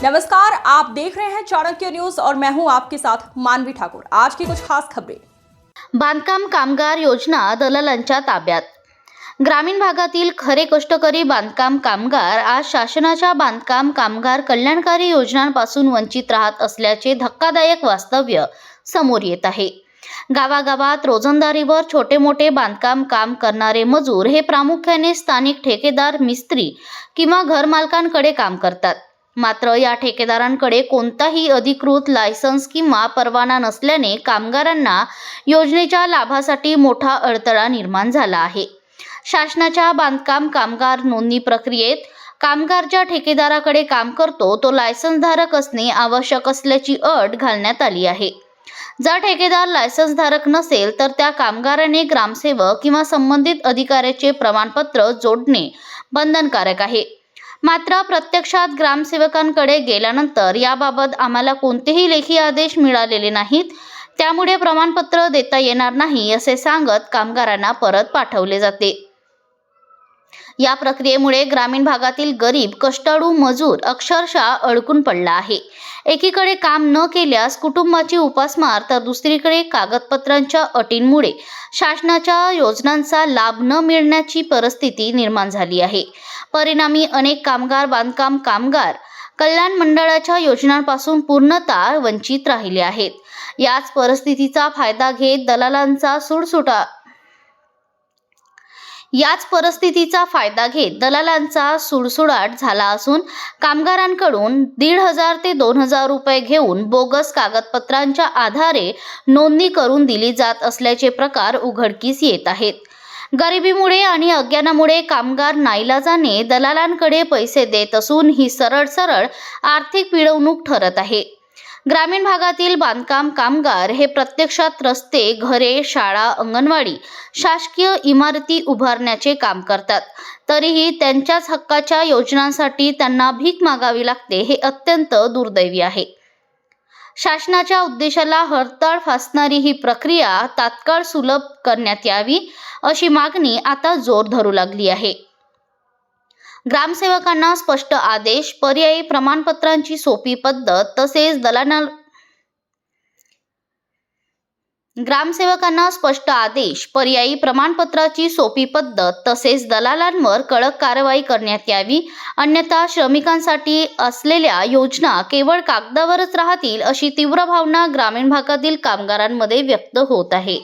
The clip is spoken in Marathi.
नमस्कार, आप देख रहे हैं चाणक्य न्यूज और मैं हूं आपके साथ मानवी ठाकुर। आज की कुछ खास खबरें। बांधकाम कामगार योजना दलालांच्या ताब्यात। ग्रामीण भागातील खरे कष्टकरी बांधकाम कामगार आज शासनाच्या बांधकाम कामगार कल्याणकारी योजनांपासून वंचित राहत असल्याचे धक्कादायक वास्तव्य समोर येत आहे। गावागावात रोजंदारीवर छोटे मोठे बांधकाम काम करणारे मजूर हे प्रामुख्याने स्थानिक ठेकेदार, मिस्त्री किंवा घरमालकांकडे काम करतात। मात्र या ठेकेदारांकडे कोणताही अधिकृत लायसन्स किंवा परवाना नसल्याने कामगारांना योजनेच्या लाभासाठी मोठा अडथळा निर्माण झाला आहे। शासनाच्या बांधकाम कामगार नोंदणी प्रक्रियेत कामगार ज्या ठेकेदाराकडे काम करतो तो लायसन्सधारक असणे आवश्यक असल्याची अट घालण्यात आली आहे। जर ठेकेदार लायसन्सधारक नसेल तर त्या कामगाराने ग्रामसेवक किंवा संबंधित अधिकाऱ्याचे प्रमाणपत्र जोडणे बंधनकारक आहे। मात्र प्रत्यक्षात ग्रामसेवकांकडे गेल्यानंतर याबाबत आम्हाला कोणतेही लेखी आदेश मिळालेले नाहीत, त्यामुळे प्रमाणपत्र देता येणार नाही असे सांगत कामगारांना परत पाठवले जाते। या प्रक्रियेमुळे ग्रामीण भागातील गरीब कष्टाळू मजूर अक्षरशः अडकून पडला आहे। एकीकडे काम न केल्यास कुटुंबाची उपासमार तर दुसरीकडे कागदपत्रांच्या अटींमुळे शासनाच्या योजनांचा लाभ न मिळण्याची परिस्थिती निर्माण झाली आहे। परिणामी अनेक कामगार बांधकाम कामगार कल्याण मंडळाच्या योजनांपासून पूर्णतः वंचित राहिले आहेत। याच परिस्थितीचा फायदा घेत दलालांचा सुळसुळाट झाला असून कामगारांकडून 1,500 ते 2,000 रुपये घेऊन बोगस कागदपत्रांच्या आधारे नोंदणी करून दिली जात असल्याचे प्रकार उघडकीस येत आहेत। गरिबीमुळे आणि अज्ञानामुळे कामगार नाईलाजाने दलालांकडे पैसे देत असून ही सरळ आर्थिक पिळवणूक ठरत आहे। ग्रामीण भागातील बांधकाम कामगार हे प्रत्यक्षात रस्ते, घरे, शाळा, अंगणवाडी, शासकीय इमारती उभारण्याचे काम करतात, तरीही त्यांच्याच हक्काच्या योजनांसाठी त्यांना भीक मागावी लागते, हे अत्यंत दुर्दैवी आहे। शासनाच्या उद्देशाला हरताळ फासणारी ही प्रक्रिया तात्काळ सुलभ करण्यात यावी अशी मागणी आता जोर धरू लागली आहे। ग्रामसेवकांना स्पष्ट आदेश, पर्यायी प्रमाणपत्रांची सोपी पद्धत तसेच दलालांवर कडक कारवाई करण्यात यावी, अन्यथा श्रमिकांसाठी असलेल्या योजना केवळ कागदावरच राहतील अशी तीव्र भावना ग्रामीण भागातील कामगारांमध्ये व्यक्त होत आहे।